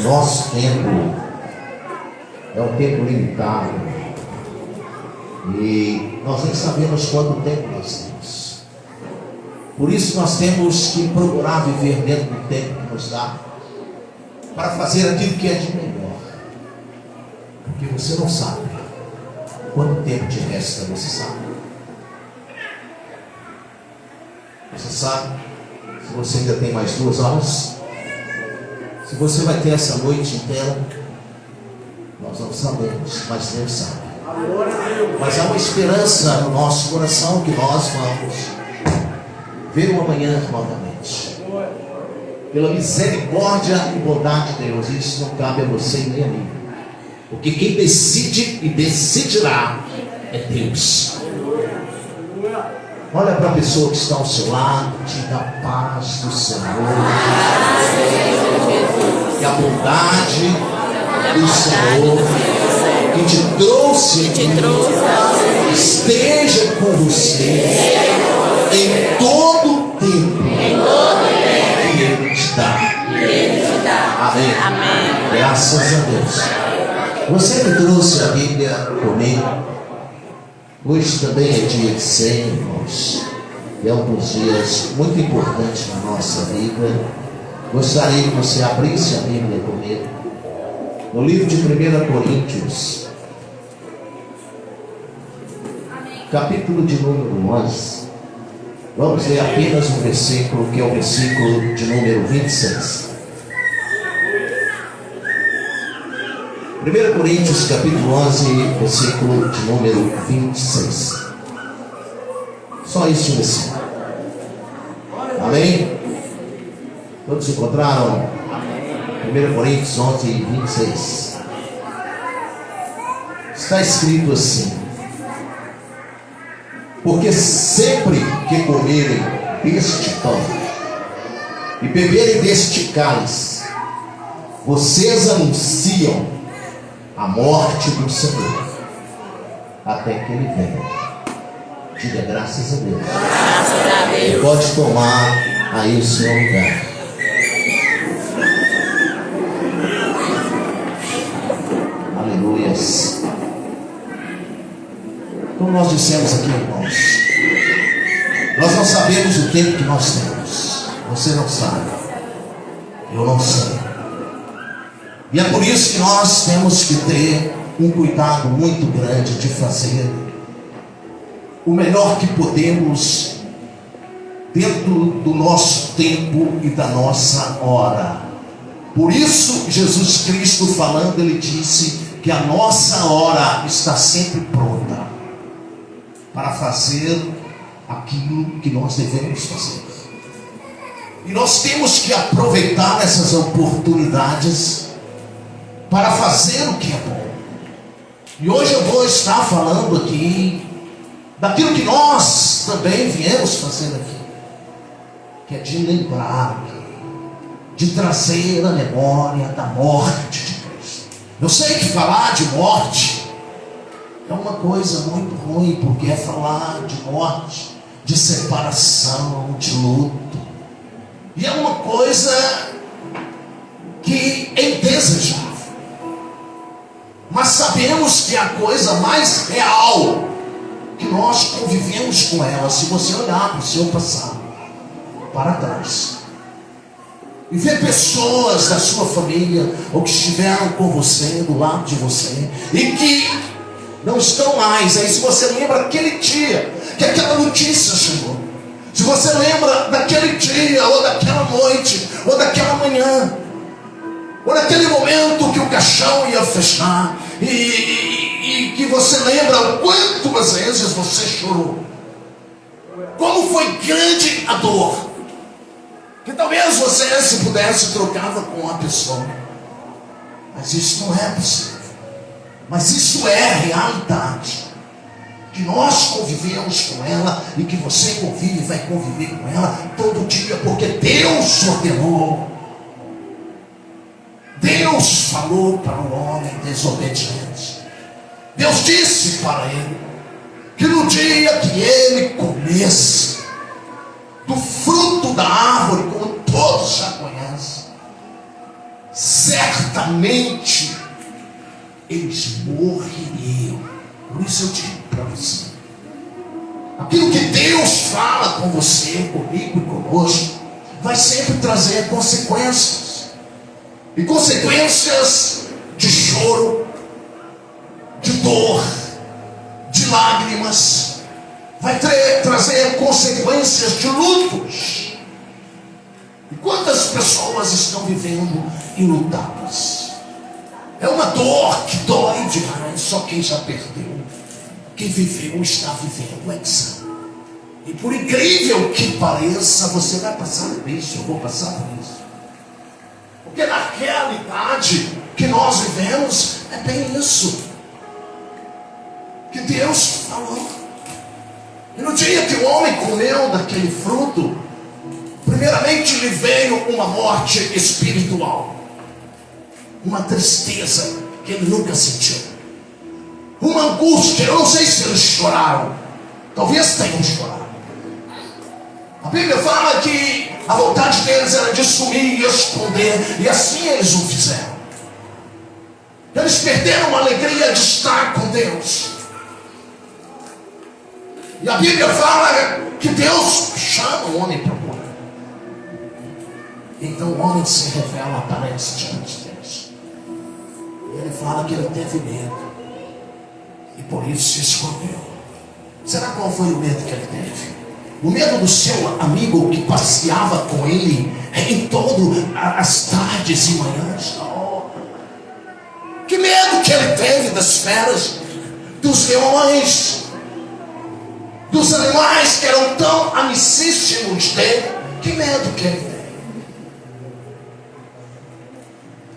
nosso tempo é um tempo limitado e nós nem sabemos quanto tempo nós temos. Por isso nós temos que procurar viver dentro do tempo que nos dá para fazer aquilo que é de melhor, porque você não sabe quanto tempo te resta. Você sabe se você ainda tem mais 2 horas, se você vai ter essa noite inteira. Nós não sabemos, mas Deus sabe. Mas há uma esperança no nosso coração que nós vamos ver o amanhã novamente. Pela misericórdia e bondade de Deus. Isso não cabe a você e nem a mim, porque quem decide e decidirá é Deus. Olha para a pessoa que está ao seu lado, diga a paz do Senhor, que a bondade do Senhor que te trouxe aqui esteja com você em todo tempo que Ele te dá. Amém. Graças a Deus. Você que trouxe a Bíblia comigo, hoje também é dia de ceia, irmãos, e é um dos dias muito importantes na nossa vida. Gostaria que você abrisse a Bíblia comigo no livro de 1 Coríntios, capítulo de número 11. Vamos ler apenas um versículo, que é o versículo de número 26. 1 Coríntios, capítulo 11, versículo de número 26. Só isso, versículo. Amém? Todos encontraram? 1 Coríntios 11, 26. Está escrito assim: porque sempre que comerem deste pão e beberem deste cálice, vocês anunciam a morte do Senhor até que Ele venha. Diga graças a Deus. Graças a Deus. Pode tomar aí o seu lugar. Aleluias. Como nós dissemos aqui, irmãos, nós não sabemos o tempo que nós temos. Você não sabe, eu não sei. E é por isso que nós temos que ter um cuidado muito grande de fazer o melhor que podemos dentro do nosso tempo e da nossa hora. Por isso Jesus Cristo falando, Ele disse que a nossa hora está sempre pronta para fazer aquilo que nós devemos fazer. E nós temos que aproveitar essas oportunidades para fazer o que é bom. E hoje eu vou estar falando aqui daquilo que nós também viemos fazer aqui, que é de lembrar, de trazer a memória da morte de Cristo. Eu sei que falar de morte é uma coisa muito ruim, porque é falar de morte, de separação, de luto. E é uma coisa que é indesejável. Mas sabemos que é a coisa mais real, que nós convivemos com ela. Se você olhar para o seu passado, para trás, e ver pessoas da sua família, ou que estiveram com você, do lado de você, e que não estão mais. Aí se você lembra aquele dia que aquela notícia chegou, se você lembra daquele dia, ou daquela noite, ou daquela manhã, ou naquele momento que o caixão ia fechar, e que você lembra quantas vezes você chorou, como foi grande a dor, que talvez você, se pudesse, trocava com a pessoa. Mas isso não é possível. Mas isso é a realidade, que nós convivemos com ela, e que você convive e vai conviver com ela todo dia, porque Deus ordenou. Deus falou para o homem desobediente. Deus disse para ele que no dia que ele comesse do fruto da árvore, como todos já conhecem, certamente eles morreriam. Por isso eu digo para você, aquilo que Deus fala com você, comigo e conosco, vai sempre trazer consequências. E consequências de choro, de dor, de lágrimas. Vai trazer consequências de lutos. E quantas pessoas estão vivendo enlutadas? É uma dor que dói demais. Só quem já perdeu, quem viveu, está vivendo. E por incrível que pareça, você vai passar por isso, eu vou passar por isso. Porque na realidade que nós vivemos, é bem isso que Deus falou. E no dia que o homem comeu daquele fruto, primeiramente lhe veio uma morte espiritual, uma tristeza que ele nunca sentiu, uma angústia. Eu não sei se eles choraram, talvez tenham chorado. A Bíblia fala que a vontade deles era de sumir e esconder, e assim eles o fizeram. Eles perderam a alegria de estar com Deus. E a Bíblia fala que Deus chama o homem para orar. Então o homem se revela, aparece diante de Deus. E ele fala que ele teve medo, e por isso se escondeu. Será qual foi o medo que ele teve? O medo do seu amigo que passeava com ele em todas as tardes e manhãs? Oh, que medo que ele teve das feras, dos leões, dos animais que eram tão amicíssimos dele? Que medo que ele teve?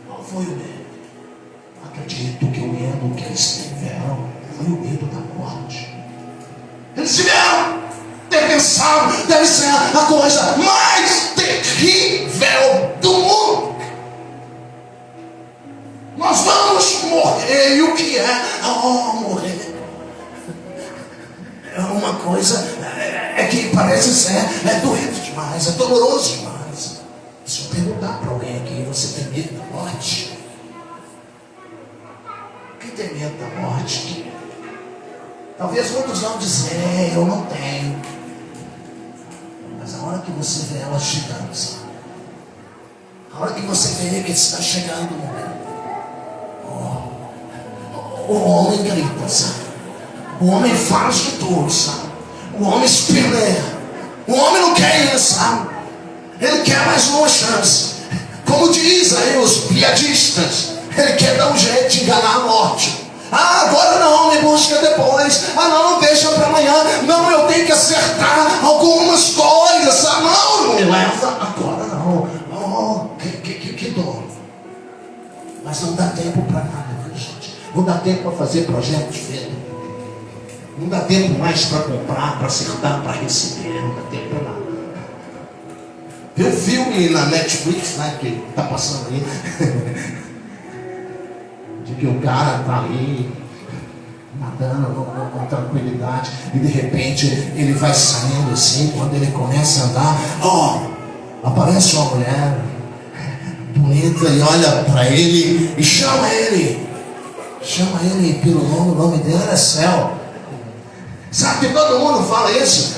Qual foi o medo? Acredito que o medo que eles tiveram foi o medo da morte. Eles tiveram ter pensado, deve ser a coisa mais terrível do mundo. Nós vamos morrer. E o que é? Morrer é uma coisa que parece ser doente demais, é doloroso demais. Se eu perguntar para alguém aqui, você tem medo da morte? Quem tem medo da morte? Talvez muitos vão dizer, eu não tenho. Mas a hora que você vê ela chegando, sabe? A hora que você vê que está chegando o momento, o homem grita, sabe? O homem faz de tudo, sabe? O homem espelha. O homem não quer isso, sabe? Ele quer mais uma chance. Como diz aí os piadistas, ele quer dar um jeito de enganar a morte. Agora não, me busca depois. Não, deixa para amanhã. Não, eu tenho que acertar algumas coisas. Não me leva agora não. Que dor. Mas não dá tempo para nada, viu, gente? Não dá tempo para fazer projeto de fé. Não dá tempo mais para comprar, para acertar, para receber. Não dá tempo para nada. Tem um filme na Netflix, né, que está passando aí. De que o cara está ali nadando com tranquilidade, e de repente ele vai saindo assim. Quando ele começa a andar, aparece uma mulher bonita e olha para ele e chama ele pelo nome. O nome dele é Céu. Sabe que todo mundo fala isso?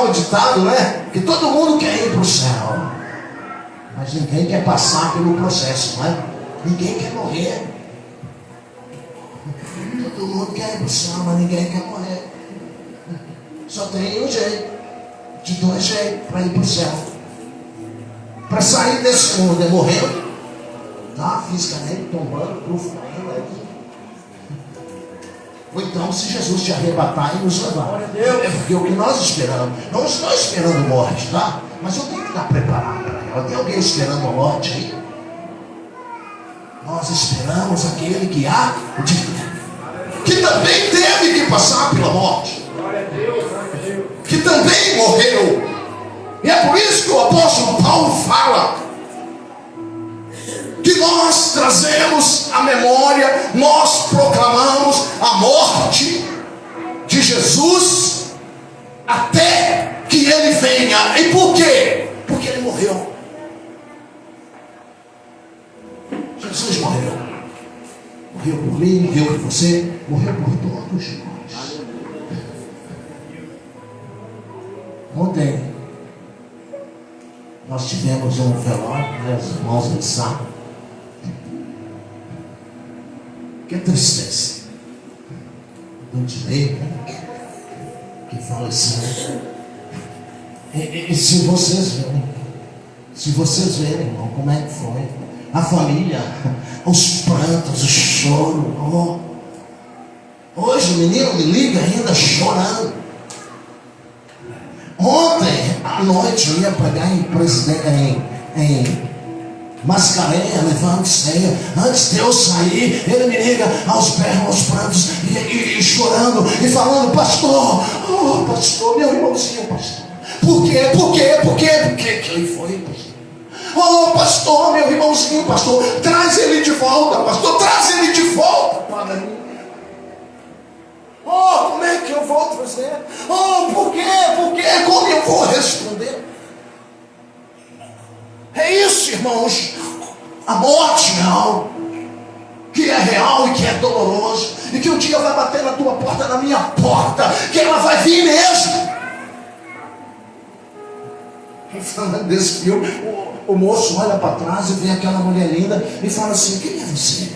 O ditado, né? Que todo mundo quer ir para o céu, mas ninguém quer passar pelo processo, não é? Ninguém quer morrer. Todo mundo quer ir para o céu, mas ninguém quer morrer. Só tem um jeito, de dois jeitos para ir para o céu. Para sair desse mundo é morrendo, tá? Fisicamente, tombando, caindo. Ou então, se Jesus te arrebatar e nos levar. É porque o que nós esperamos, não estou esperando morte, tá? Mas eu tenho que estar preparado para ela. Tem alguém esperando a morte aí? Nós esperamos aquele que há de vir, que também teve que passar pela morte, que também morreu. E é por isso que o apóstolo Paulo fala que nós trazemos a memória, nós proclamamos a morte de Jesus até que ele venha. E por quê? Porque ele morreu. Jesus morreu. Morreu por mim, morreu por você, morreu por todos nós. Ontem nós tivemos um velório, né? Os irmãos do sábado. Que tristeza. Do direito, né? Que faleceu. E se vocês verem, irmão, como é que foi? A família, os prantos, o choro. Oh. Hoje o menino me liga ainda chorando. Ontem à noite eu ia pregar em Mascarenhas, levando ceia. Antes de eu sair, ele me liga aos berros, aos prantos, e chorando, e falando: pastor, oh pastor, meu irmãozinho, pastor. Por quê? Por que ele foi, pastor? Oh pastor, meu irmãozinho, pastor, traz ele de volta, pastor, traz ele de volta para mim. Oh, como é que eu vou trazer? Oh, por quê? Como eu vou responder? É isso, irmãos. A morte é algo que é real e que é doloroso, e que um dia vai bater na tua porta, na minha porta, que ela vai vir mesmo. E falando desse filme, o moço olha para trás e vê aquela mulher linda e fala assim: quem é você?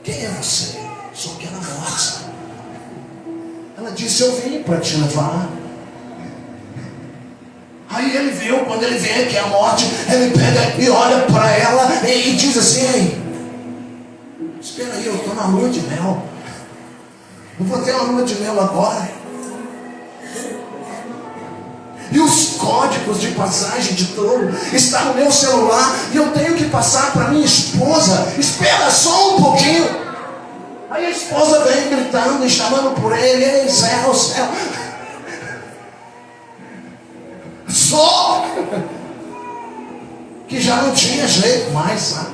Quem é você? Sou aquela moça. Ela disse: eu vim para te levar. Aí ele viu, quando ele vê que é a morte, ele pega e olha para ela e diz assim: ei, espera aí, eu estou na lua de mel. Eu vou ter uma lua de mel agora. E os códigos de passagem de tudo estão no meu celular, e eu tenho que passar para minha esposa. Espera só um pouquinho. Aí a esposa vem gritando e chamando por ele: ei, céu, céu. Só que já não tinha jeito mais, sabe?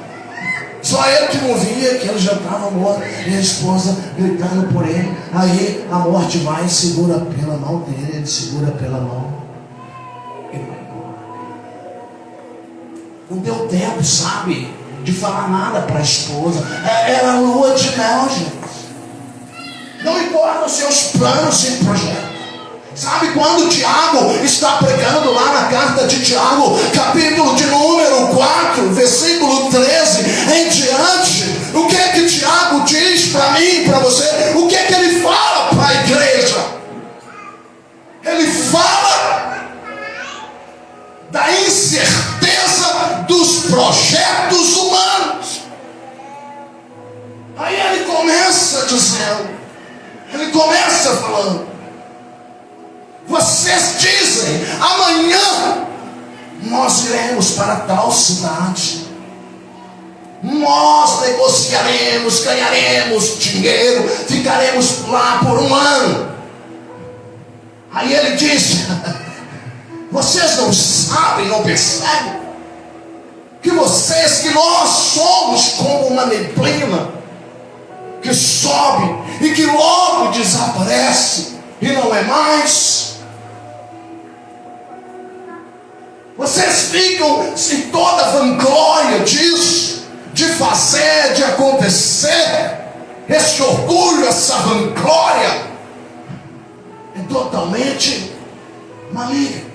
Só ele que não via que ele já estava morto, e a esposa gritando por ele. Aí a morte vai e segura pela mão dele, ele segura pela mão e vai embora. Não deu tempo, sabe, de falar nada para a esposa. Era lua de mel, gente. Não importa os seus planos e projetos. Sabe quando Tiago está pregando lá na carta de Tiago, capítulo de número 4, versículo 13 em diante, o que é que Tiago diz para mim e para você? O que é que ele fala para a igreja? Ele fala da incerteza dos projetos humanos. Aí ele começa dizendo, ele começa falando: vocês dizem, amanhã nós iremos para tal cidade, nós negociaremos, ganharemos dinheiro, ficaremos lá por um ano. Aí ele diz: vocês não sabem, não percebem que nós somos como uma neblina que sobe e que logo desaparece e não é mais? Vocês ficam em toda a vanglória disso, de fazer, de acontecer. Esse orgulho, essa vanglória é totalmente maligno.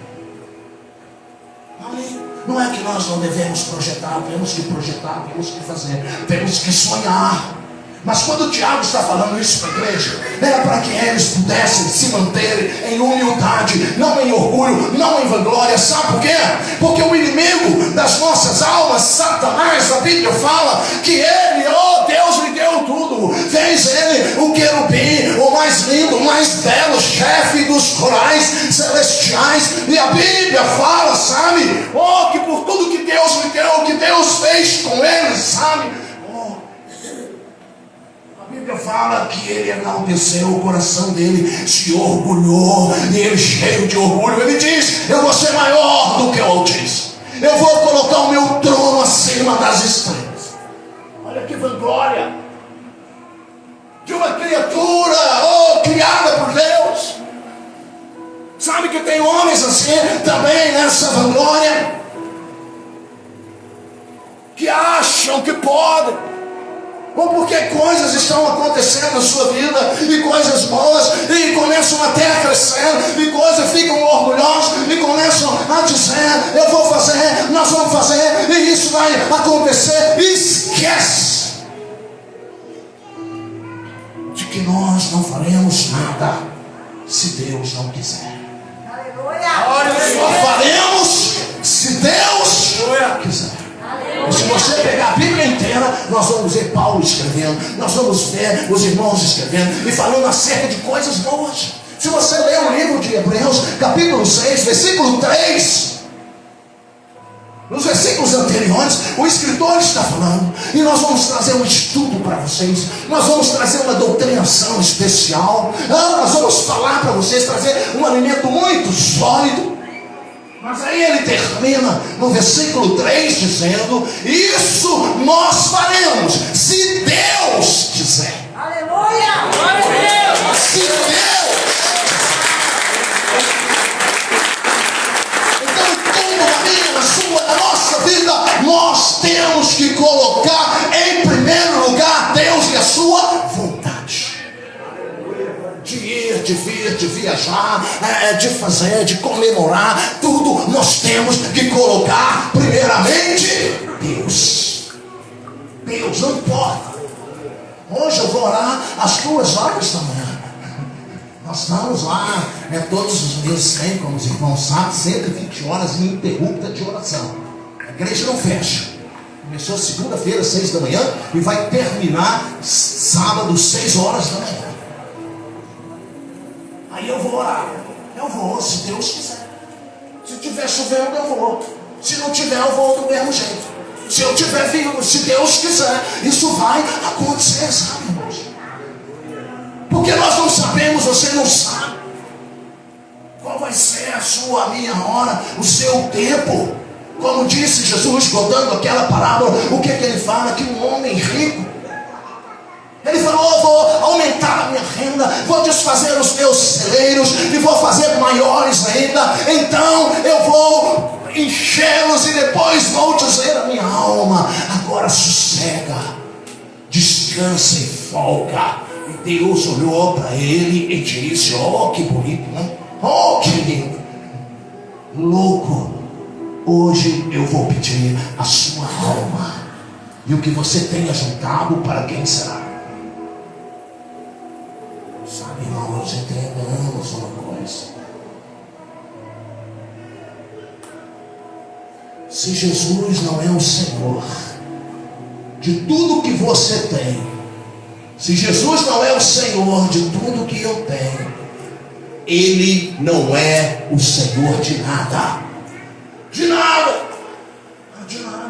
Não é que nós não devemos projetar, temos que projetar, temos que fazer, temos que sonhar. Mas quando o Tiago está falando isso para a igreja, era para que eles pudessem se manterem em humildade, não em orgulho, não em vanglória. Sabe por quê? Porque o inimigo das nossas almas, Satanás, a Bíblia fala que ele, oh Deus lhe deu tudo, fez ele o querubim, o mais lindo, o mais belo, chefe dos corais celestiais. E a Bíblia fala, sabe, oh, que por tudo que Deus lhe deu, que Deus fez com ele, sabe, a Bíblia fala que ele enalteceu, o coração dele se orgulhou, e ele, cheio de orgulho, ele diz: eu vou ser maior do que o Altíssimo, eu vou colocar o meu trono acima das estrelas. Olha que vanglória de uma criatura, oh, criada por Deus. Sabe que tem homens assim também nessa vanglória. acham que podem, ou porque coisas estão acontecendo na sua vida, e coisas boas, e começam até a crescer, e coisas ficam orgulhosos, e começam a dizer, eu vou fazer, nós vamos fazer, e isso vai acontecer. Esquece de que nós não faremos nada se Deus não quiser. Só faremos se Deus quiser. E se você pegar a Bíblia inteira, nós vamos ver Paulo escrevendo, nós vamos ver os irmãos escrevendo e falando acerca de coisas boas. Se você ler o livro de Hebreus, capítulo 6, versículo 3, nos versículos anteriores, o escritor está falando, e nós vamos trazer um estudo para vocês, nós vamos trazer uma doutrinação especial, nós vamos falar para vocês, trazer um alimento muito sólido. Mas aí ele termina no versículo 3 dizendo: isso nós faremos se Deus quiser. Aleluia! Glória a Deus! Se Deus. Então, tudo na minha, na sua, na nossa vida, nós temos que colocar em primeiro lugar Deus e a sua vontade. De ir, de vir, de viajar, de fazer, de comemorar, tudo nós temos que colocar primeiramente Deus. Deus, não importa. Hoje eu vou orar às 2 horas da manhã. Nós estamos lá todos os meses, como os irmãos sabem, 120 horas ininterrupta de oração. A igreja não fecha. Começou segunda-feira, 6 da manhã, e vai terminar sábado, 6 horas da manhã. Aí eu vou orar. Eu vou, se Deus quiser. Se tiver chovendo, eu vou. Se não tiver, eu vou do mesmo jeito. Se eu tiver vivo, se Deus quiser, isso vai acontecer, sabe, irmãos? Porque nós não sabemos, você não sabe qual vai ser a sua, a minha hora, o seu tempo. Como disse Jesus, contando aquela parábola, o que ele fala? Que um homem rico, ele falou: vou aumentar a minha renda, vou desfazer os meus celeiros e vou fazer maiores ainda. Então eu vou enchê-los e depois vou dizer à minha alma: agora sossega, descansa e folga. E Deus olhou para ele e disse: oh, que bonito, né? Oh, que lindo. Louco, hoje eu vou pedir a sua alma, e o que você tenha juntado, para quem será? Sabe, irmãos, entendamos uma coisa. Se Jesus não é o Senhor de tudo que você tem, se Jesus não é o Senhor de tudo que eu tenho, Ele não é o Senhor de nada. De nada. De nada.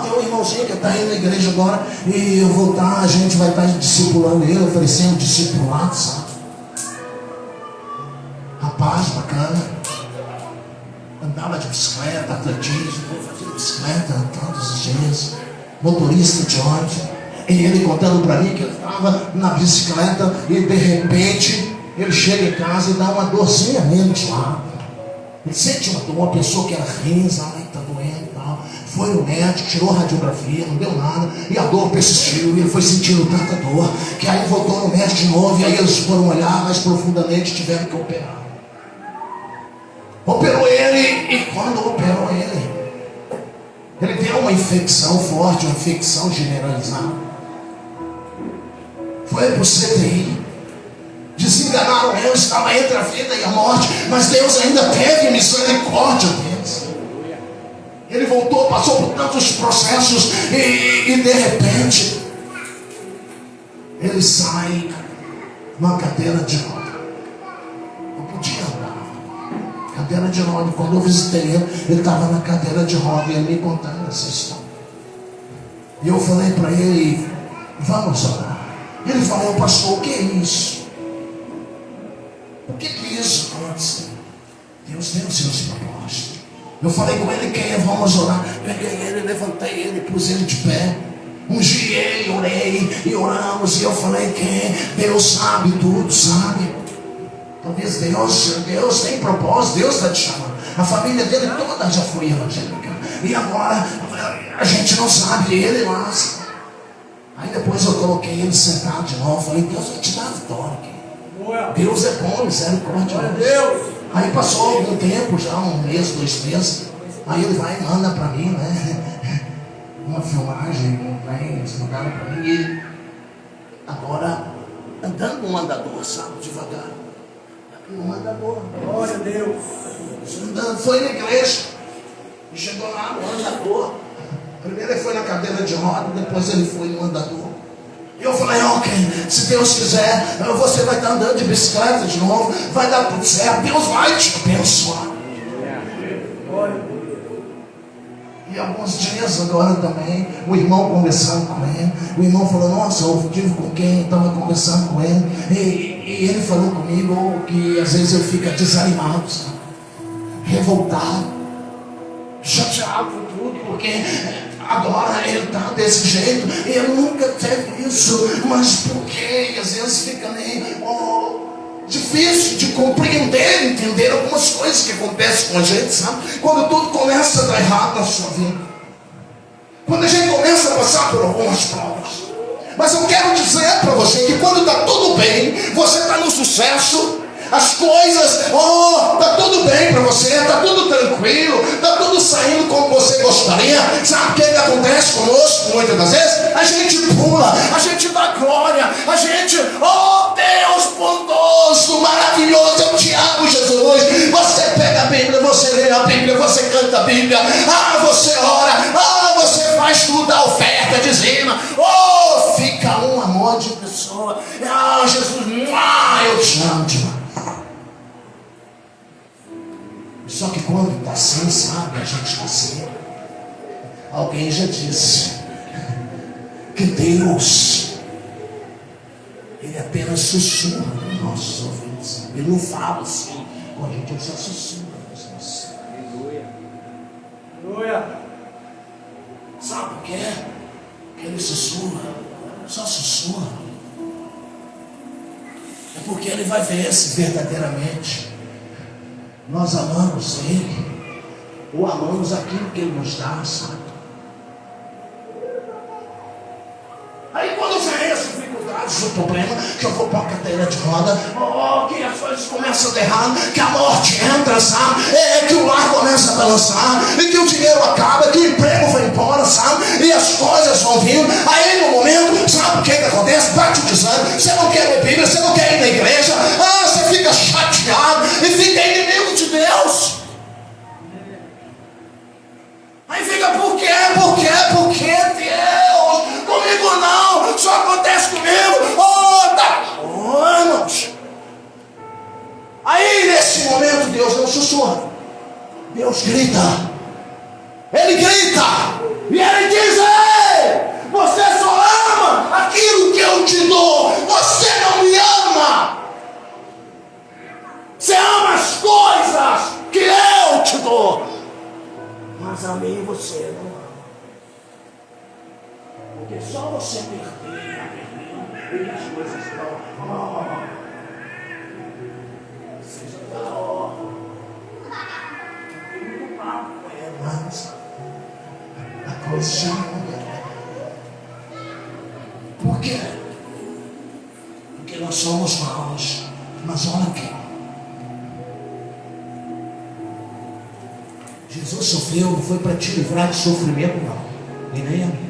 Tem um irmãozinho que está indo na igreja agora, e eu vou estar, a gente vai estar discipulando ele, oferecendo discipulado, sabe? Rapaz bacana, andava de bicicleta, atletismo, fazia bicicleta todos os dias, motorista de ônibus, e ele contando para mim que ele estava na bicicleta e de repente ele chega em casa e dá uma dorzinha nele de lado. Ele sente uma dor, uma pessoa que era rins, está doendo e tal. Foi no médico, tirou a radiografia, não deu nada, e a dor persistiu, e ele foi sentindo tanta dor, que aí voltou no médico de novo, e aí eles foram olhar mais profundamente e tiveram que operar. Operou ele, e quando operou ele deu uma infecção forte, uma infecção generalizada. Foi para o CTI. Desenganaram ele, estava entre a vida e a morte, mas Deus ainda teve misericórdia deles. Ele voltou, passou por tantos processos e de repente ele sai numa cadeira de roda. Não podia andar. Cadeira de roda. Quando eu visitei ele estava na cadeira de roda, e ele me contando essa história. E eu falei para ele: vamos orar. Ele falou: pastor, o que é isso? O que isso aconteceu? Deus tem os seus propósitos. Eu falei com ele: quem é? Vamos orar. Peguei ele, levantei ele, pus ele de pé, ungi ele, orei e oramos. E eu falei: quem? Deus sabe tudo, sabe? Talvez Deus tem propósito, Deus está te chamando. A família dele toda já foi evangélica, e agora A gente não sabe ele, mas... Aí depois eu coloquei ele sentado de novo. Falei, Deus vai te dar a vitória. Deus é bom, misericórdia. Aí passou algum tempo, já 1 mês, 2 meses. Aí ele vai e manda pra mim, né? Uma filmagem, vem, eles mandaram pra mim. E agora, andando no andador, sabe, devagar. No andador. Glória a Deus. Andando, foi na igreja. E chegou lá no andador. Primeiro ele foi na cadeira de roda, depois ele foi no andador. E eu falei, ok, se Deus quiser, você vai estar andando de bicicleta de novo, vai dar tudo certo, Deus vai te abençoar. E alguns dias agora também, o irmão conversando com ele, o irmão falou, nossa, eu tive com quem estava conversando com ele, e ele falou comigo que às vezes eu fico desanimado, sabe? Revoltado, chateado por tudo, porque agora ele está desse jeito, e ele nunca teve isso, mas porque às vezes fica meio difícil de compreender, entender algumas coisas que acontecem com a gente, sabe? Quando tudo começa a dar errado na sua vida, quando a gente começa a passar por algumas provas. Mas eu quero dizer para você que quando está tudo bem, você está no sucesso, as coisas, está tudo bem para você, está tudo tranquilo, está tudo saindo como você gostaria. Sabe o que acontece conosco muitas das vezes? A gente pula, a gente dá glória, a gente, Deus bondoso, maravilhoso, eu te amo, Jesus. Você pega a Bíblia, você lê a Bíblia, você canta a Bíblia, você ora, você faz tudo, a oferta, dizima, fica um amor de pessoa. Jesus, eu te amo demais. Só que quando está assim, sabe, a gente está assim. Alguém já disse que Deus, Ele apenas sussurra nos nossos ouvidos. Ele não fala assim com a gente, Ele só sussurra nos nossos ouvidos. Aleluia. Sabe por quê? Que Ele sussurra, só sussurra. É porque Ele vai ver se verdadeiramente nós amamos Ele, ou amamos aquilo que Ele nos dá, sabe? Aí quando vem as dificuldades, o problema, que eu vou para a cadeira de roda, que as coisas começam a dar errado, que a morte entra, sabe? Que o lar começa a balançar, e que o dinheiro acaba, que o emprego vai embora, sabe? E as coisas vão vindo. Aí no momento, sabe o que acontece? Bate o desânimo, você não quer ler Bíblia, você não quer ir na igreja, você fica chateado e fica inimigo de Deus. Aí fica, por quê? Por quê, Deus? Comigo não, só acontece comigo. Irmãos. Aí nesse momento Deus não sussurra, Deus grita. Ele grita e Ele diz, ei, você só ama aquilo que eu te dou, você não me ama. Você ama as coisas que eu te dou, mas a mim você não ama. Porque só você perder, e que as coisas estão, você já está, muito papo, mas a coisa já não é. Por quê? Porque nós somos maus, mas olha aqui. Jesus sofreu, não foi para te livrar de sofrimento, não. E nem a mim.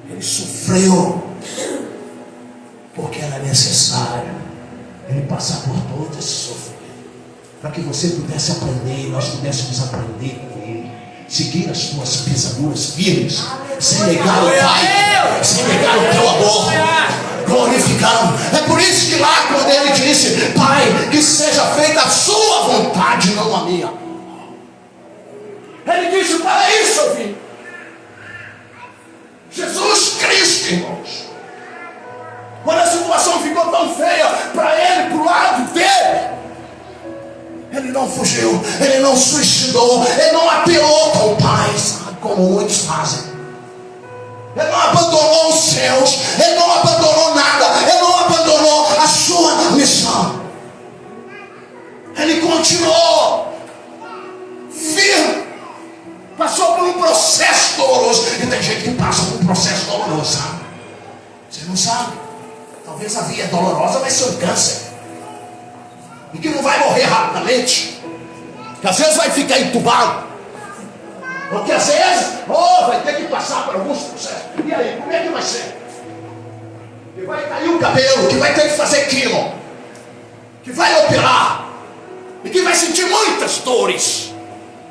Ele sofreu porque era necessário Ele passar por todo esse sofrimento, para que você pudesse aprender, nós pudéssemos aprender com Ele, seguir as tuas pisaduras firmes, sem negar o Pai, sem negar o teu amor, glorificando. É por isso que lá quando Ele disse, Pai, que seja feita a sua vontade, não a minha, Ele disse, para isso eu vim. Jesus Cristo, irmãos, quando a situação ficou tão feia para Ele, para o lado dele, Ele não fugiu, Ele não suicidou, Ele não apelou com o Pai, sabe, como muitos fazem. Ele não abandonou os céus, Ele não abandonou nada, Ele não abandonou a sua missão. Ele continuou firme, Passou por um processo doloroso. E tem gente que passa por um processo doloroso, sabe? Você não sabe. Talvez a via é dolorosa, vai ser um câncer. E que não vai morrer rapidamente. Que às vezes vai ficar entubado. Porque às vezes, vai ter que passar por alguns processos. E aí, como é que vai ser? Que vai cair o cabelo, que vai ter que fazer quimo, que vai operar, e que vai sentir muitas dores.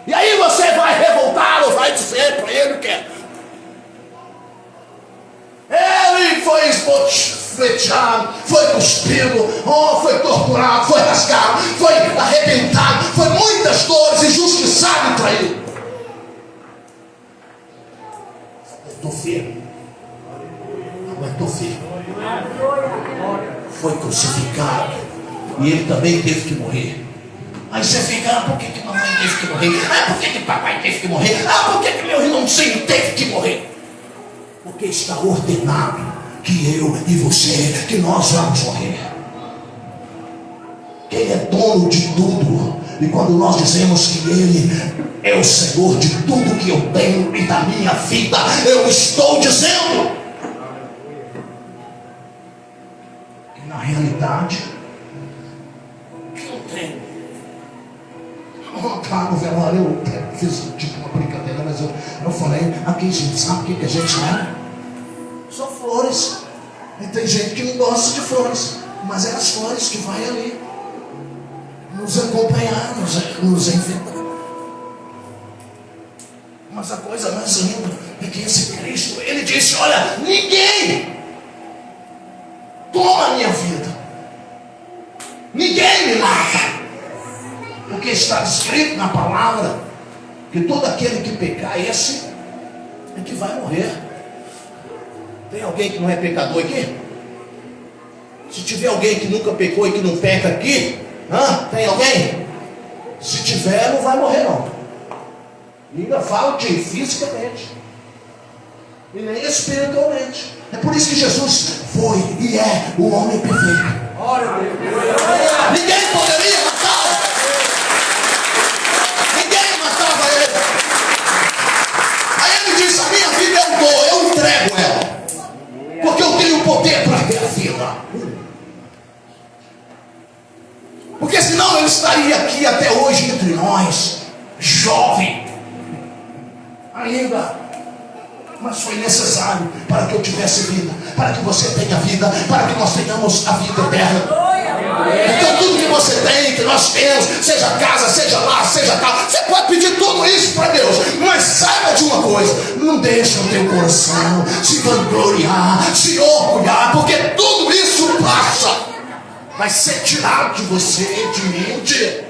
E aí você vai revoltar ou vai dizer para ele que ele foi esbofeteado, foi cuspido, foi torturado, foi rasgado, foi arrebentado, foi muitas dores, injustiçado e traído. Aguentou firme. Aguentou firme. Foi crucificado. E ele também teve que morrer. Aí você fica, por que mamãe teve que morrer? Por que papai teve que morrer? Por que meu irmãozinho teve que morrer? Porque está ordenado que eu e você, que nós vamos morrer. Quem é dono de tudo? E quando nós dizemos que Ele é o Senhor de tudo que eu tenho e da minha vida, eu estou dizendo que na realidade eu tenho. Claro, no velório eu fiz tipo uma brincadeira, mas eu falei, aqui a gente sabe o que a gente é? Só flores. E tem gente que não gosta de flores, mas é as flores que vai ali nos acompanhar, nos enfrentar. Mas a coisa mais linda é que esse Cristo, ele disse, olha, ninguém toma a minha vida, ninguém me mata, porque está escrito na palavra que todo aquele que pecar, esse é que vai morrer. Tem alguém que não é pecador aqui? Se tiver alguém que nunca pecou e que não peca aqui, tem alguém? Se tiver, não vai morrer não. E ainda falo de fisicamente e nem espiritualmente. É por isso que Jesus foi e é o homem perfeito. Ninguém poderia matá-lo. Ninguém matava ele. Aí ele disse, a minha vida eu dou, eu entrego ela, porque eu tenho poder para ter a vida. Porque senão ele estaria aqui até hoje entre nós, jovem ainda. Mas foi necessário para que eu tivesse vida, para que você tenha vida, para que nós tenhamos a vida eterna. Então tudo que você tem, que nós temos, seja casa, seja lá, seja tal, você pode pedir tudo isso para Deus, mas saiba de uma coisa, não deixa o teu coração se vangloriar, se orgulhar, porque tudo isso passa, vai ser tirado de você, de mim, um dia.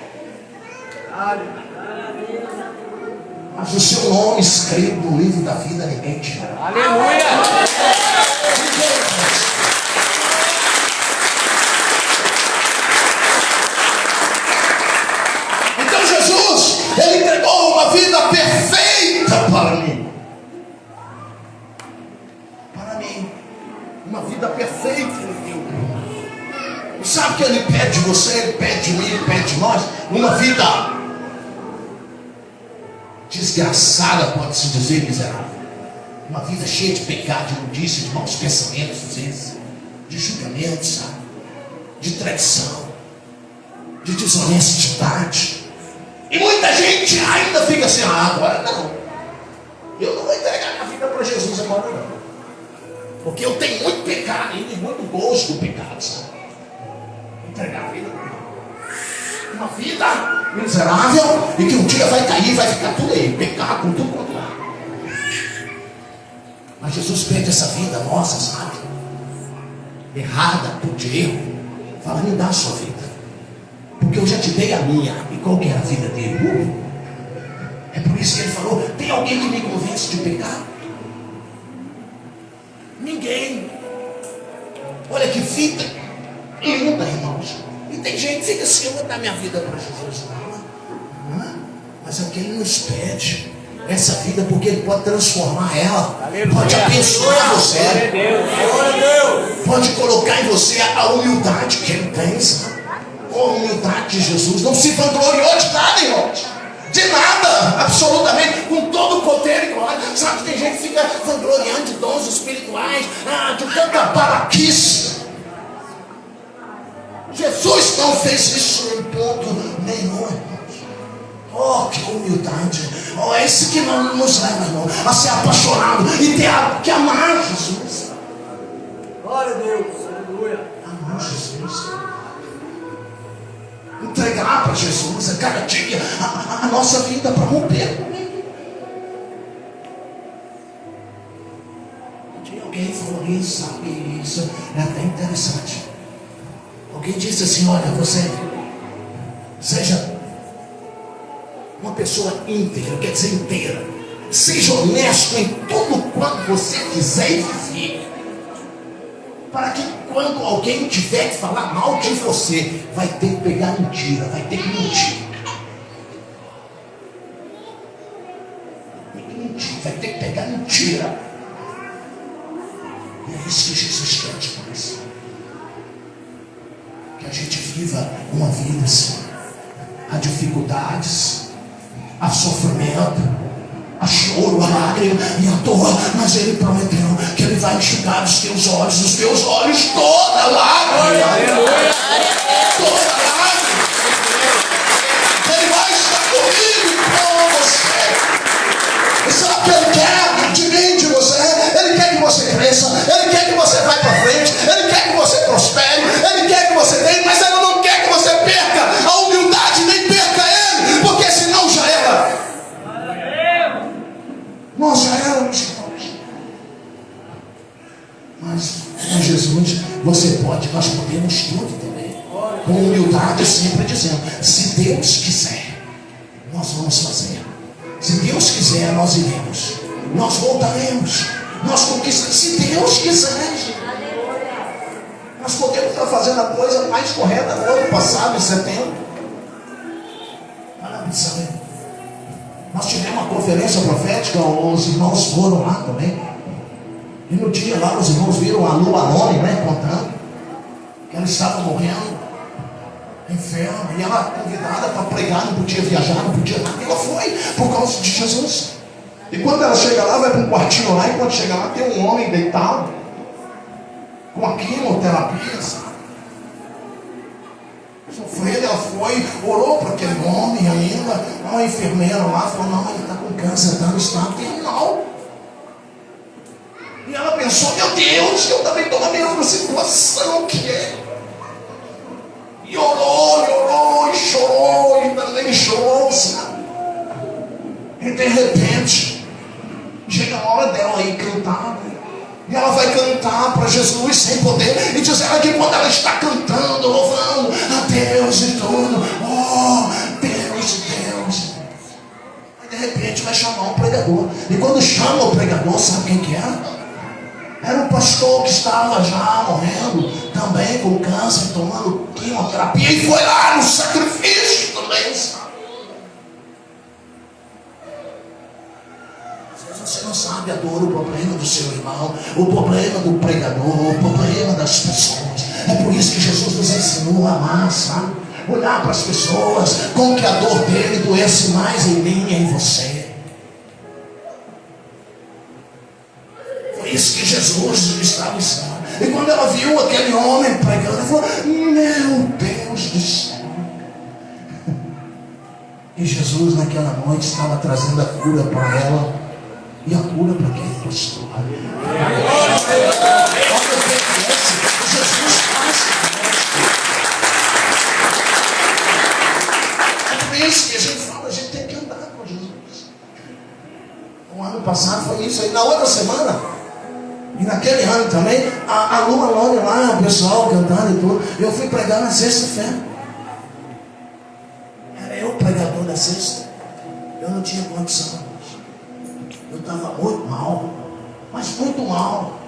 Mas o seu nome escrito no livro da vida ninguém tira. Aleluia! Então Jesus, Ele entregou uma vida perfeita para mim. Para mim. Uma vida perfeita Ele deu. E sabe o que Ele pede de você? Ele pede de mim, Ele pede de nós? Uma vida desgraçada, pode-se dizer, miserável. Uma vida cheia de pecado, de imundícia, de maus pensamentos, às vezes, de julgamento, sabe? De traição, de desonestidade. E muita gente ainda fica assim, agora não. Eu não vou entregar minha vida para Jesus agora não. Porque eu tenho muito pecado ainda e muito gosto do pecado, sabe? Vou entregar a vida para Deus. Uma vida miserável e que um dia vai cair, vai ficar tudo aí, pecado com tudo quanto é. Mas Jesus pede essa vida nossa, sabe? Errada, por de erro. Fala, me dá a sua vida, porque eu já te dei a minha. E qual que é a vida dele? É por isso que ele falou, tem alguém que me convence de pecado? Ninguém. Olha que vida linda, irmãos. E tem gente que fica assim, eu vou dar minha vida para Jesus. Mas é o que Ele nos pede. Essa vida, porque Ele pode transformar ela. Aleluia. Pode abençoar você. Pode colocar em você a humildade que Ele tem, sabe? A humildade de Jesus. Não se vangloriou de nada, irmãos. De nada. absolutamente, com todo o poder e glória. Sabe, tem gente que fica vangloriando de dons espirituais, de tanta babaquice. Jesus não fez isso em ponto nenhum, irmãos. Oh, que humildade. Oh, é isso que nos leva, irmão, a ser apaixonado e ter que amar Jesus. Glória a Deus. Aleluia. Amar Jesus. Entregar para Jesus a cada dia a nossa vida para romper com Ele. Um dia alguém falou isso, sabe? Isso é até interessante. Alguém disse assim: olha, você seja uma pessoa íntegra, quer dizer inteira. Seja honesto em tudo quanto você quiser e viver. Para que quando alguém tiver que falar mal de você, vai ter que pegar mentira, vai ter que mentir. Vai ter que mentir, vai ter que pegar mentira. E é isso que Jesus quer de nós. Que a gente viva uma vida assim. Há dificuldades, há sofrimento, a choro, a lágrima e a dor, mas Ele prometeu que Ele vai enxugar dos teus olhos toda lágrima, toda lágrima. Ele vai estar comigo e com você. E sabe o que Ele quer de mim, de você? Ele quer que você cresça, Ele quer que você vá para frente, Ele quer que você prospere, Ele quer que você tenha, mas Ele não quer que você perca a humildade, nem perca Ele, porque senão já era. Nós já éramos, irmãos. Mas com Jesus você pode, nós podemos tudo também. Com humildade, sempre dizendo: se Deus quiser, nós vamos fazer. Se Deus quiser, nós iremos. Nós voltaremos. Nós conquistaremos. Se Deus quiser. Nós podemos estar fazendo a coisa mais correta no ano passado, em setembro. Para saber. Nós tivemos uma conferência profética, os irmãos foram lá também. E no dia lá os irmãos viram a Lu Alone, né, contando que ela estava morrendo, enferma, e ela convidada para pregar, não podia viajar, não podia nada. E ela foi por causa de Jesus. E quando ela chega lá, vai para um quartinho lá, e quando chega lá tem um homem deitado com a quimioterapia, sabe? Sofrendo, ela foi, orou para aquele homem ainda. Uma enfermeira lá falou: não, ele está com câncer, está no estado terminal. E ela pensou: meu Deus, eu também estou na mesma situação que é. E orou, e chorou, e também chorou, sabe? E de repente, chega a hora dela aí cantar, né? E ela vai cantar para Jesus sem poder. E diz ela que quando ela está cantando, louvando a Deus e tudo, oh, Deus. Aí de repente vai chamar um pregador. E quando chama o pregador, sabe quem que era? Era um pastor que estava já morrendo, também com câncer, tomando quimioterapia. E foi lá no sacrifício também, sabe? Você não sabe a dor, o problema do seu irmão, o problema do pregador, o problema das pessoas. É por isso que Jesus nos ensinou a amar, sabe? Olhar para as pessoas como que a dor dele doesse mais em mim e em você. Foi isso que Jesus estava ensinando. E quando ela viu aquele homem pregando, ela falou: meu Deus do céu. E Jesus naquela noite estava trazendo a cura para ela. E a cura para quem? Pastor. Olha o que acontece. Jesus faz. É por isso que a gente fala, a gente tem que andar com Jesus. O ano passado foi isso aí. Na outra semana, e naquele ano também, a Lu Alone lá, o pessoal cantando e tudo. Eu fui pregar na sexta-feira. Era eu o pregador da sexta. Eu não tinha condição. Eu estava muito mal, mas muito mal.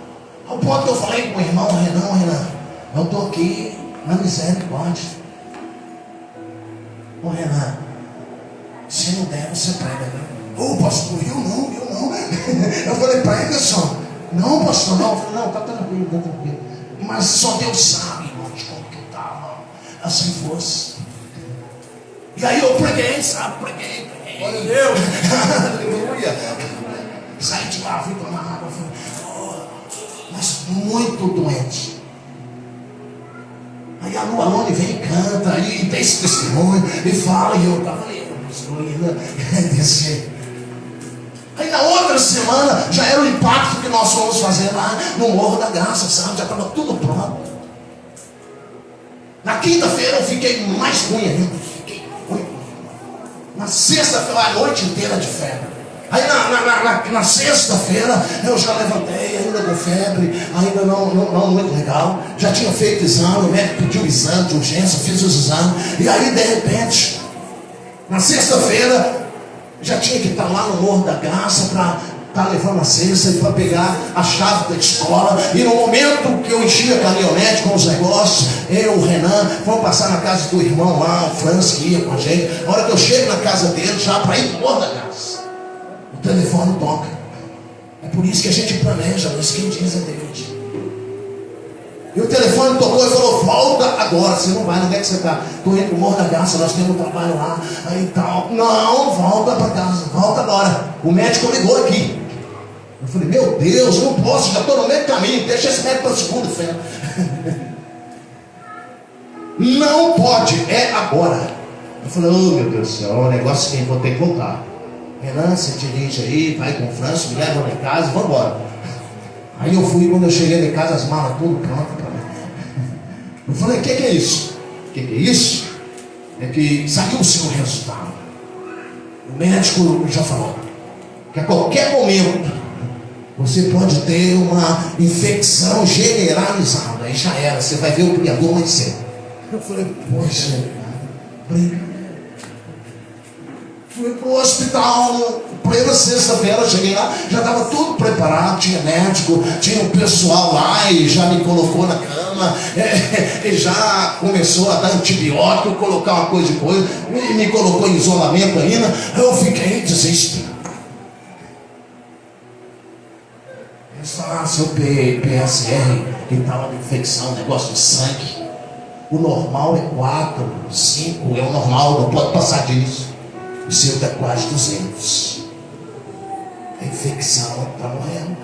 Ao ponto que eu falei com o irmão Renan, eu estou aqui na misericórdia. Ô Renan, se não der, você prega, né? Ô pastor, eu não. Eu falei, prega só. Não, pastor, não. Eu falei, não, tá tranquilo. Mas só Deus sabe, irmãos, como que eu estava. Assim fosse. E aí eu preguei, sabe? Preguei. Glória a Deus. Aleluia. Saí de lá, fui tomar água, mas muito doente. Aí a Lualone vem e canta, e tem esse testemunho, e fala, e eu estava ali, desse jeito. Aí na outra semana, já era o impacto que nós fomos fazer lá no Morro da Graça, sabe? Já estava tudo pronto. Na quinta-feira eu fiquei mais ruim ainda. Na sexta-feira, a noite inteira de febre. Aí na sexta-feira eu já levantei, ainda com febre, ainda não muito legal. Já tinha feito exame, o médico pediu o exame de urgência, fiz os exames. E aí de repente, na sexta-feira, já tinha que estar lá no Morro da Graça para estar levando a cesta e para pegar a chave da escola. E no momento que eu enchi a caminhonete com os negócios, eu, o Renan, fomos passar na casa do irmão lá, o Franz, que ia com a gente. Na hora que eu chego na casa dele, já para ir para o Morro da Graça, o telefone toca. É por isso que a gente planeja, mas quem diz é Deus. E o telefone tocou e falou: volta agora, você não vai, onde é que você está? Estou indo para o Morro da Graça, nós temos um trabalho lá, aí tal. Não, volta para casa, volta agora. O médico ligou aqui. Eu falei: meu Deus, não posso, já estou no meio do caminho, deixa esse médico para segunda-feira. Não pode, é agora. Eu falei: oh meu Deus do céu, é um negócio que eu vou ter que voltar. Renan, você dirige aí, vai com o Franço, me leva lá em casa, vamos embora. Aí eu fui, quando eu cheguei em casa, as malas tudo prontas para mim. Eu falei: o que é isso? O que é isso? É que saiu o seu resultado. O médico já falou que a qualquer momento você pode ter uma infecção generalizada. Aí já era, você vai ver o criador mais cedo. Eu falei: poxa, fui para o hospital, plena sexta-feira, cheguei lá, já estava tudo preparado, tinha médico, tinha um pessoal lá e já me colocou na cama, e já começou a dar antibiótico, colocar uma coisa de coisa, e me colocou em isolamento ainda. Eu fiquei desesperado. Eles falaram: seu PSR, que estava com infecção, negócio de sangue, o normal é 4, 5, é o normal, não pode passar disso. O seu está quase 200. A infecção está morrendo.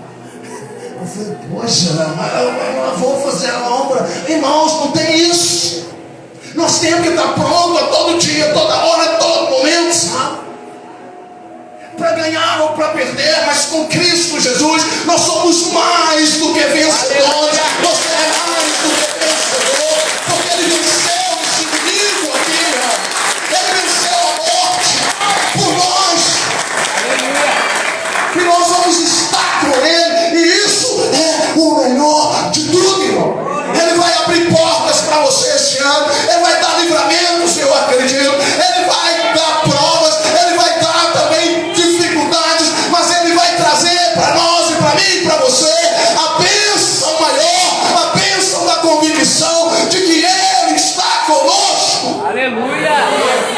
Eu falei: poxa, mas eu vou fazer a obra. Irmãos, não tem isso. Nós temos que estar pronto a todo dia, toda hora, a todo momento, sabe? Para ganhar ou para perder, mas com Cristo Jesus nós somos mais do que vencedores. Nós somos mais do que vencedores, porque Ele venceu esse inimigo aqui, irmão. Ele venceu a morte por nós. Que nós vamos estar com Ele, e isso é o melhor de tudo, irmão. Ele vai abrir portas para você esse ano. Ele vai dar livramentos, eu acredito. Ele vai dar provas. Ele vai dar também dificuldades. Mas Ele vai trazer para nós e para mim e para você a bênção maior, a bênção da convicção de que Ele está conosco. Aleluia!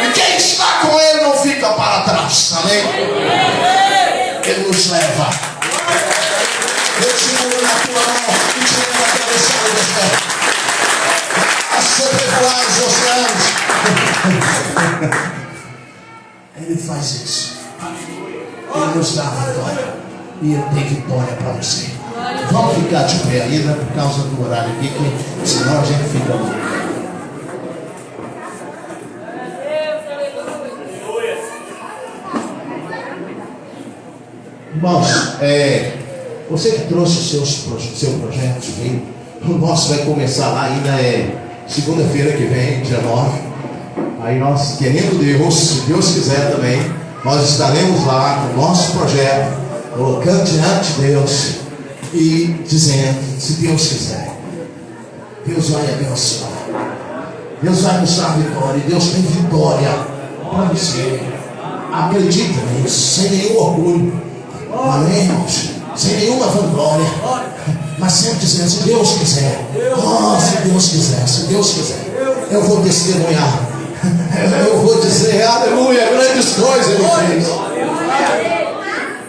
E quem está com Ele não fica para trás. Amém? Ele nos leva. Eu seguro na tua mão e te levo até o céu dos céus. A sobrevoar os oceanos. Ele faz isso. Ele nos dá a vitória. E Ele tem vitória para você. Vamos ficar de pé ainda por causa do horário aqui, que senão a gente fica louco. Irmãos, você que trouxe o seu projeto, veio, o nosso vai começar lá ainda segunda-feira que vem, dia 9. Aí nós, querendo Deus, se Deus quiser também, nós estaremos lá com o nosso projeto, colocando diante de Deus e dizendo: se Deus quiser, Deus vai abençoar, Deus vai nos dar vitória, e Deus tem vitória para você. Acredita nisso, sem nenhum orgulho. Amém, irmãos? Sem nenhuma vanglória, mas sempre dizendo: se Deus quiser, se Deus quiser, se Deus quiser, eu vou testemunhar, eu vou dizer: aleluia, grandes coisas Ele fez.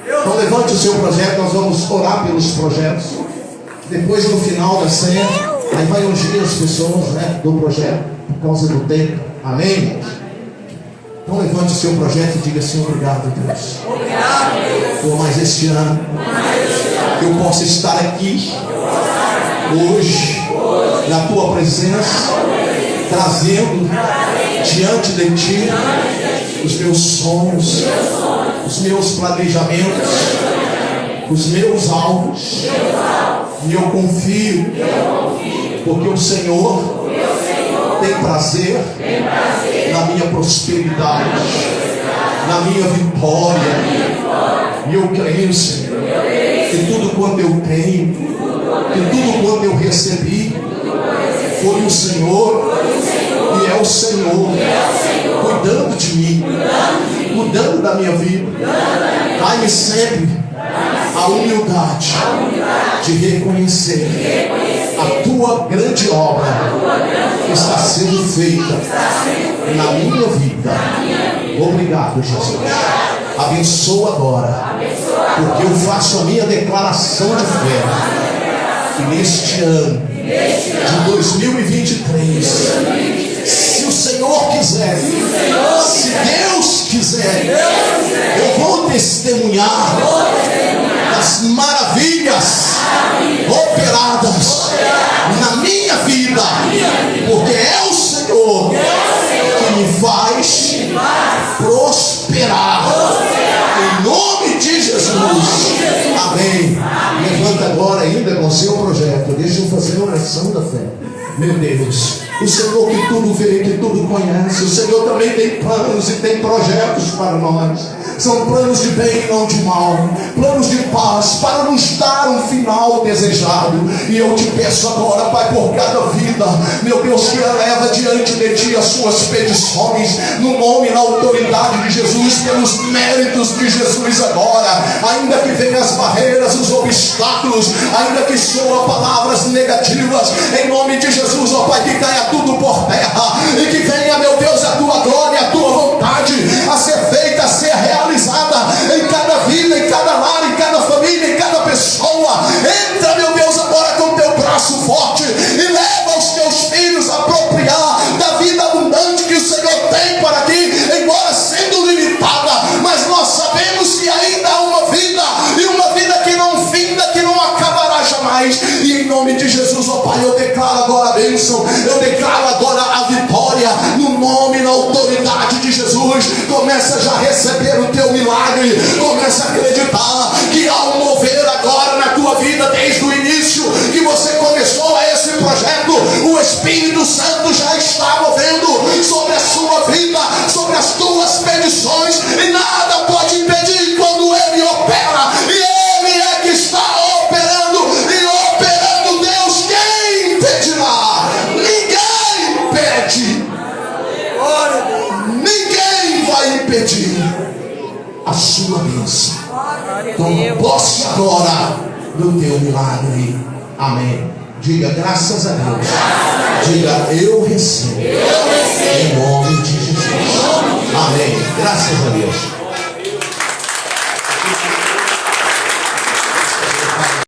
Então levante o seu projeto, nós vamos orar pelos projetos. Depois, no final da ceia, aí vai ungir as pessoas, do projeto, por causa do tempo. Amém, irmãos? Então levante o seu projeto e diga assim: obrigado, Deus. Obrigado, Deus. Por mais este ano. Que eu possa estar aqui hoje, na tua presença, trazendo diante de ti os meus sonhos, os meus planejamentos, os meus alvos. E eu confio, porque o Senhor tem prazer na minha prosperidade, na minha vitória. E eu creio, Senhor, que tudo quanto eu tenho, que tudo quanto eu recebi, foi o Senhor, e é o Senhor cuidando de mim, cuidando da minha vida. Dai-me sempre a humildade de reconhecer a tua grande obra que está sendo feita na minha vida. Obrigado, Jesus. Abençoa agora, porque eu faço a minha declaração de fé que neste ano de 2023, se o Senhor quiser, se Deus quiser, eu vou testemunhar das maravilhas operadas na minha vida, porque é o Senhor que me faz prosperar. Em nome de Jesus. Amém. Levanta agora ainda com seu projeto. Deixa eu fazer a oração da fé. Meu Deus, o Senhor que tudo vê, que tudo conhece, o Senhor também tem planos e tem projetos para nós. São planos de bem e não de mal, planos de paz, para nos dar um final desejado. E eu te peço agora, Pai, por cada vida, meu Deus, que eleva diante de ti as suas petições, no nome e na autoridade de Jesus, pelos méritos de Jesus agora. Ainda que venham as barreiras, os obstáculos, ainda que soam palavras negativas, em nome de Jesus, ó Pai, que caia tudo por terra, e que venha, meu Deus, a tua glória, a tua vontade a ser feita, a ser realizada em cada vida, em cada lar, em cada família, em cada pessoa. Entra, meu Deus, agora com teu braço forte e leva os teus filhos a apropriar da vida abundante que o Senhor tem para ti, embora sendo limitada, mas nós sabemos que ainda há uma vida, e uma vida que não finda, que não acabará jamais. E em nome de Jesus, ó Pai, eu declaro agora a bênção, eu declaro agora a vitória, no nome e na autoridade de Jesus. Começa já a receber o teu milagre, começa a acreditar que há um mover agora na tua vida, desde o início que você começou esse projeto. O Espírito Santo já está movendo sobre a sua vida, sobre as tuas petições, e nada pode impedir quando Ele opera, e Ele é que está operando, e operando, Deus, quem impedirá? Ninguém impede, ninguém vai impedir a sua bênção. Toma posse agora do teu milagre. Amém. Diga graças a Deus. Diga eu recebo. Em nome de Jesus. Amém. Graças a Deus.